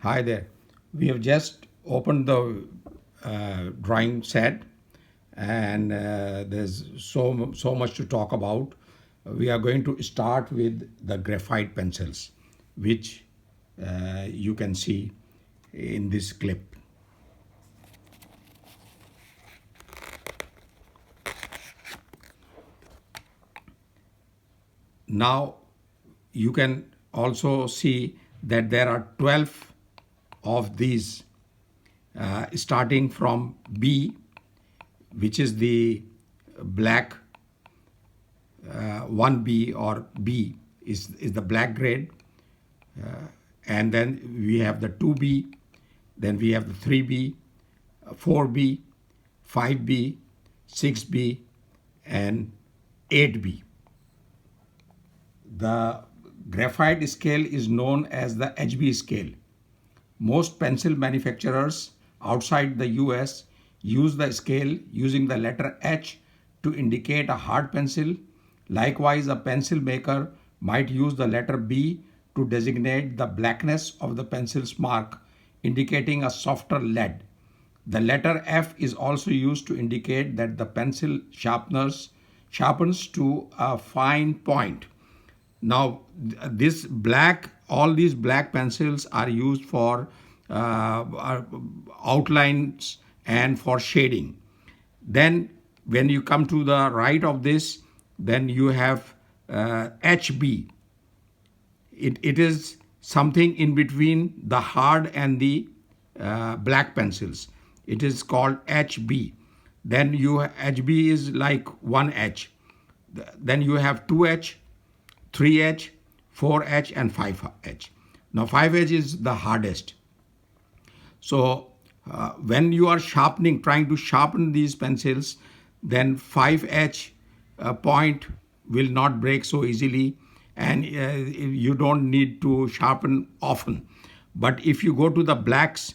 Hi there. We have just opened the drawing set, and there's so much to talk about. We are going to start with the graphite pencils, which you can see in this clip. Now you can also see that there are 12 of these, starting from B, which is the black 1B, or B is the black grade. And then we have the 2B, then we have the 3B, 4B, 5B, 6B, and 8B. The graphite scale is known as the HB scale. Most pencil manufacturers outside the US use the scale using the letter H to indicate a hard pencil. Likewise, a pencil maker might use the letter B to designate the blackness of the pencil's mark, indicating a softer lead. The letter F is also used to indicate that the pencil sharpens to a fine point. Now, all these black pencils are used for outlines and for shading. Then, when you come to the right of this, then you have HB. It is something in between the hard and the black pencils. It is called HB. Then HB is like 1H. Then you have 2H, 3H, 4H, and 5H. Now 5H is the hardest. So when you are trying to sharpen these pencils, then 5H point will not break so easily, and you don't need to sharpen often. But if you go to the blacks,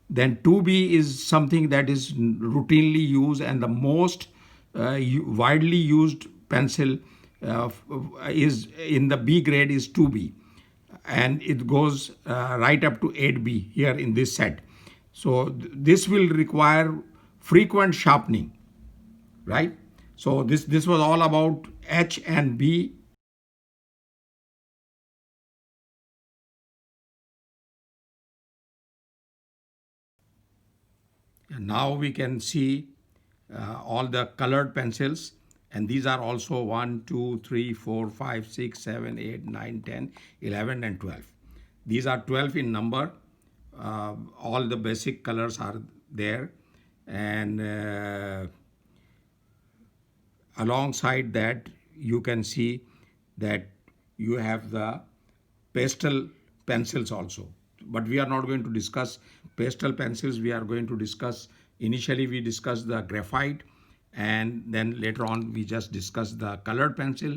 then 2B is something that is routinely used, and the most widely used pencil is in the B grade is 2B, and it goes right up to 8B here in this set. So this will require frequent sharpening, right? So this was all about H and B. And now we can see all the colored pencils, and these are also 1, 2, 3, 4, 5, 6, 7, 8, 9, 10, 11, and 12. These are 12 in number. All the basic colors are there, and alongside that you can see that you have the pastel pencils also. But we are not going to discuss pastel pencils. We are going to discuss, initially we discussed the graphite, and then later on we just discussed the colored pencil,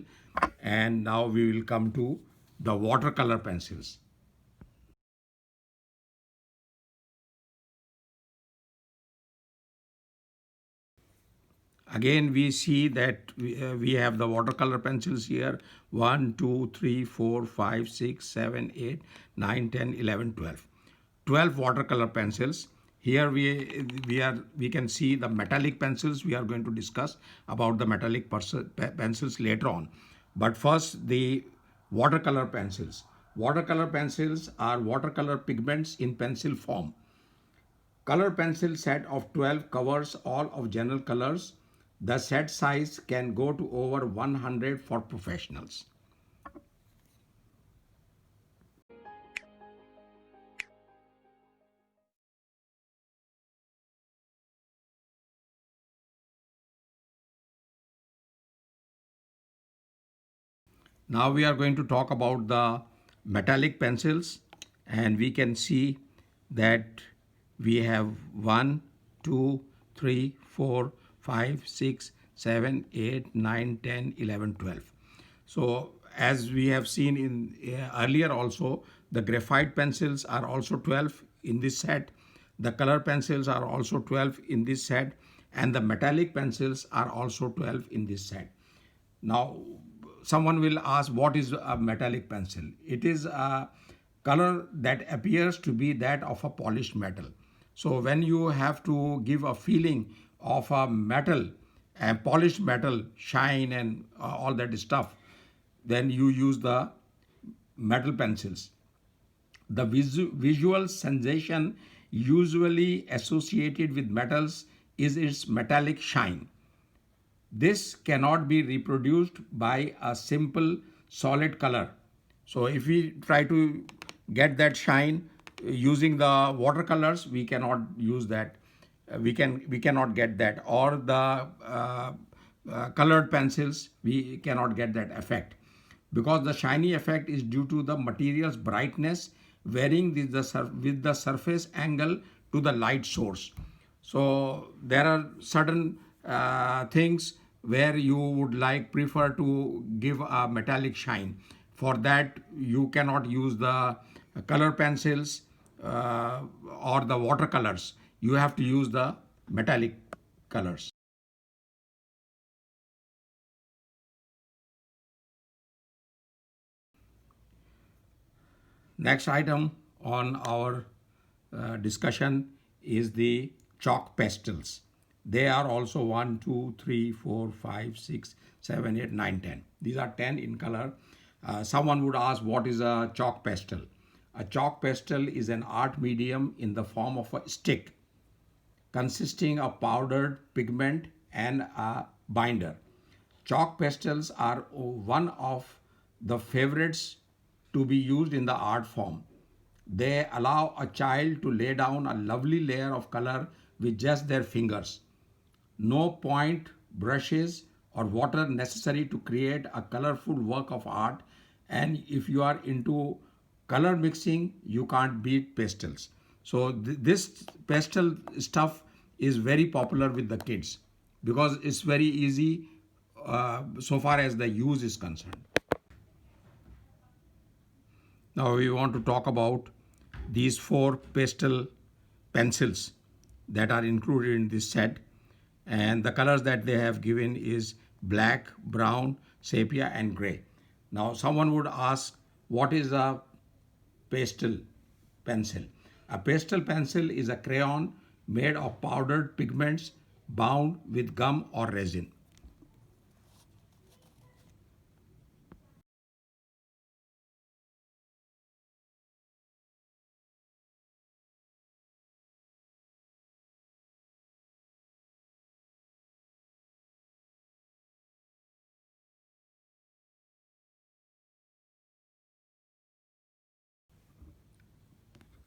and now we will come to the watercolor pencils. Again, we see that we have the watercolor pencils here: 1, 2, 3, 4, 5, 6, 7, 8, 9, 10, 11, 12. 12 watercolor pencils. Here we can see the metallic pencils. We are going to discuss about the metallic pencils later on. But first, the watercolor pencils. Watercolor pencils are watercolor pigments in pencil form. Color pencil set of 12 covers all of general colors. The set size can go to over 100 for professionals. Now we are going to talk about the metallic pencils, and we can see that we have 1, 2, 3, 4, 5, 6, 7, 8, 9, 10, 11, 12. So as we have seen in earlier also, the graphite pencils are also 12 in this set. The color pencils are also 12 in this set, and the metallic pencils are also 12 in this set. Now, someone will ask, what is a metallic pencil? It is a color that appears to be that of a polished metal. So when you have to give a feeling of a metal, a polished metal, shine and all that stuff, then you use the metal pencils. The visual sensation usually associated with metals is its metallic shine. This cannot be reproduced by a simple solid color. So if we try to get that shine using the watercolors, we cannot use that. We cannot get that, or the colored pencils, we cannot get that effect, because the shiny effect is due to the material's brightness varying with the surface angle to the light source. So there are certain things where you would prefer to give a metallic shine. For that, you cannot use the color pencils or the watercolors. You have to use the metallic colors. Next item on our discussion is the chalk pastels. They are also 1, 2, 3, 4, 5, 6, 7, 8, 9, 10. These are 10 in color. Someone would ask, what is a chalk pastel? A chalk pastel is an art medium in the form of a stick consisting of powdered pigment and a binder. Chalk pastels are one of the favorites to be used in the art form. They allow a child to lay down a lovely layer of color with just their fingers. No point, brushes, or water necessary to create a colorful work of art. And if you are into color mixing, you can't beat pastels. So this pastel stuff is very popular with the kids because it's very easy so far as the use is concerned. Now we want to talk about these 4 pastel pencils that are included in this set, and the colors that they have given is black, brown, sepia and gray. Now someone would ask, what is a pastel pencil? A pastel pencil is a crayon made of powdered pigments bound with gum or resin.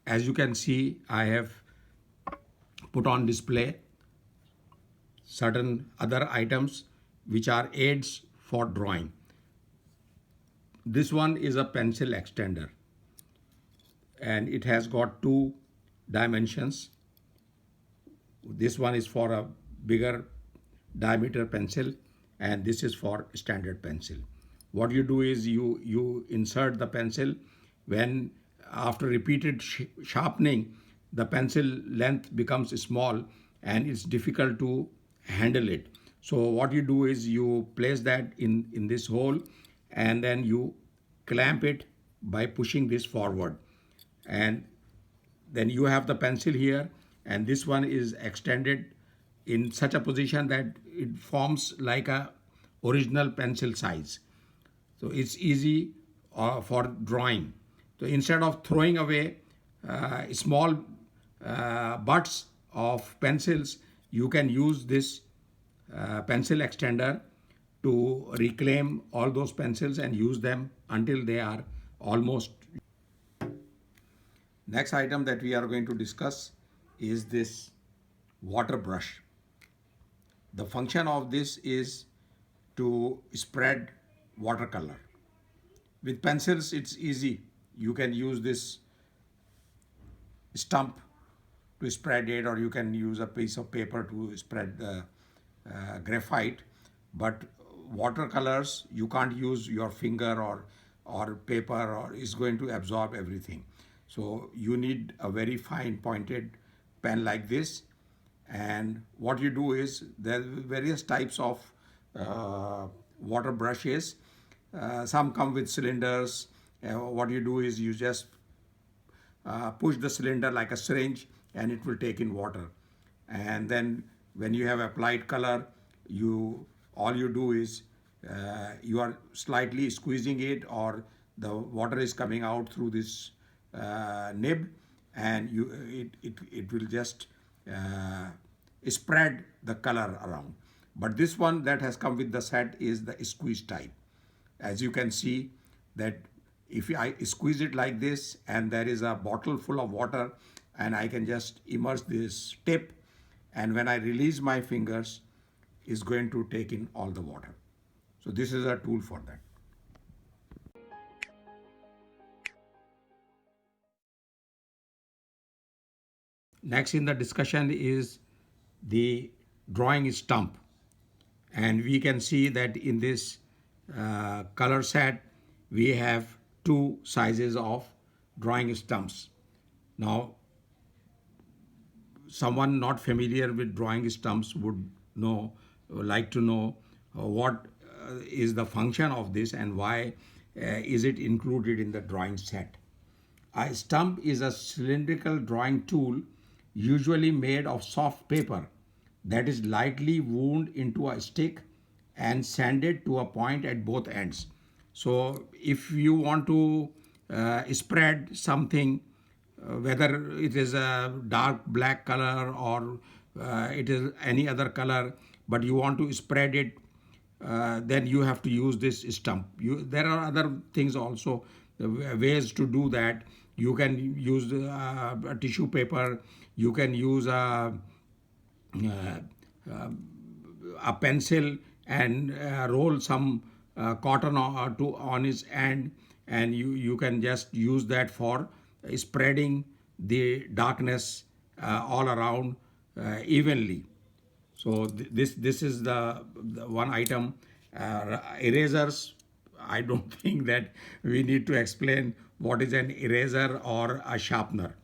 As you can see, I have put on display certain other items which are aids for drawing. This one is a pencil extender and it has got 2 dimensions. This one is for a bigger diameter pencil and this is for standard pencil. What you do is you insert the pencil. When after repeated sharpening, the pencil length becomes small and it's difficult to handle it. So what you do is you place that in this hole and then you clamp it by pushing this forward, and then you have the pencil here and this one is extended in such a position that it forms like a original pencil size. So it's easy for drawing. So instead of throwing away small butts of pencils, you can use this pencil extender to reclaim all those pencils and use them until they are almost. Next item that we are going to discuss is this water brush. The function of this is to spread watercolor. With pencils, it's easy. You can use this stump to spread it, or you can use a piece of paper to spread the graphite. But watercolors, you can't use your finger or paper, or it's going to absorb everything. So you need a very fine pointed pen like this. And what you do is there are various types of water brushes. Some come with cylinders. What you do is you just push the cylinder like a syringe, and it will take in water. And then when you have applied color, you all you do is you are slightly squeezing it, or the water is coming out through this nib, and it will just uh, spread the color around. But this one that has come with the set is the squeeze type. As you can see that if I squeeze it like this, and there is a bottle full of water, and I can just immerse this tip, and when I release my fingers, it's going to take in all the water. So this is a tool for that. Next in the discussion is the drawing stump, and we can see that in this color set we have two sizes of drawing stumps. Now, someone not familiar with drawing stumps would like to know what is the function of this, and why is it included in the drawing set. A stump is a cylindrical drawing tool, usually made of soft paper, that is lightly wound into a stick and sanded to a point at both ends. So, if you want to spread something, whether it is a dark black color, or it is any other color, but you want to spread it, then you have to use this stump. There are other things also, ways to do that. You can use a tissue paper, you can use uh, a pencil, and roll some cotton on its end, and you can just use that for spreading the darkness all around evenly. So this is the one item. Erasers, I don't think that we need to explain what is an eraser or a sharpener.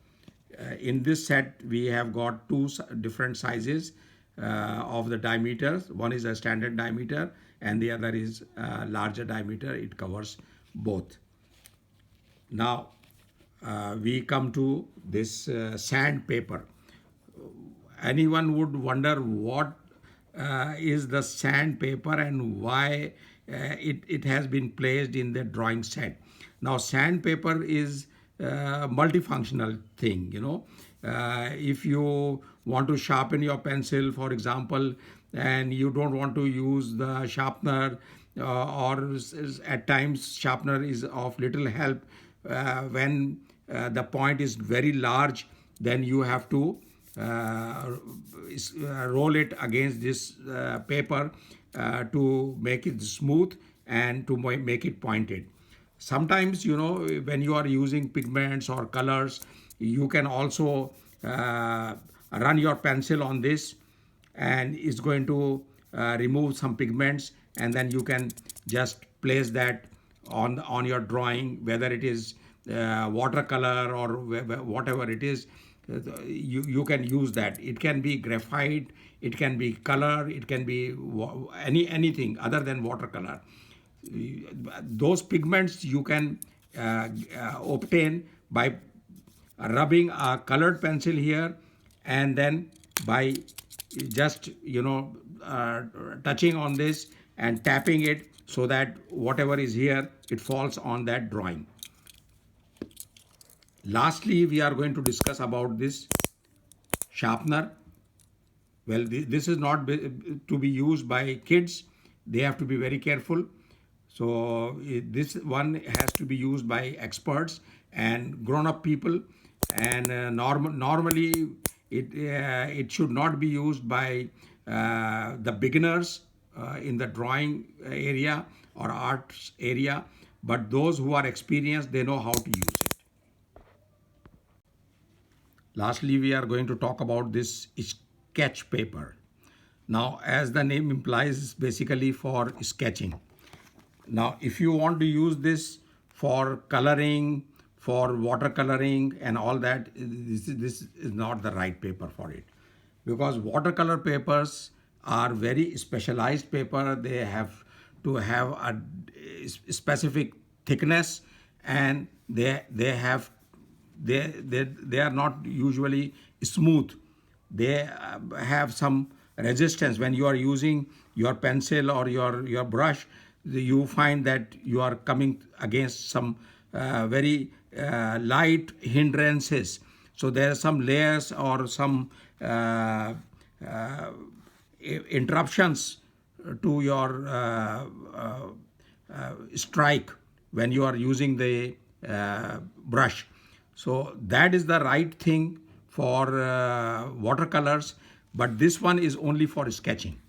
In this set, we have got two different sizes of the diameters. One is a standard diameter, and the other is larger diameter. It covers both. Now, we come to this sandpaper. Anyone would wonder what is the sandpaper, and why it has been placed in the drawing set. Now, sandpaper is multifunctional thing, if you want to sharpen your pencil, for example, and you don't want to use the sharpener, or at times sharpener is of little help when the point is very large, then you have to roll it against this paper to make it smooth and to make it pointed. Sometimes, when you are using pigments or colors, you can also run your pencil on this, and it's going to remove some pigments, and then you can just place that on your drawing, whether it is watercolor or whatever it is. You can use that. It can be graphite, it can be color, it can be anything other than watercolor. Those pigments you can obtain by rubbing a colored pencil here, and then by just touching on this and tapping it, so that whatever is here, it falls on that drawing. Lastly, we are going to discuss about this sharpener. Well, this is not to be used by kids. They have to be very careful. So this one has to be used by experts and grown-up people, and normally it should not be used by the beginners in the drawing area or arts area, but those who are experienced, they know how to use it. Lastly, we are going to talk about this sketch paper. Now, as the name implies, it's basically for sketching. Now, if you want to use this for coloring, for watercoloring and all that, this is not the right paper for it. Because watercolor papers are very specialized paper. They have to have a specific thickness, and they have they are not usually smooth. They have some resistance. When you are using your pencil or your brush, you find that you are coming against some very light hindrances. So there are some layers or some interruptions to your strike when you are using the brush. So that is the right thing for watercolors, but this one is only for sketching.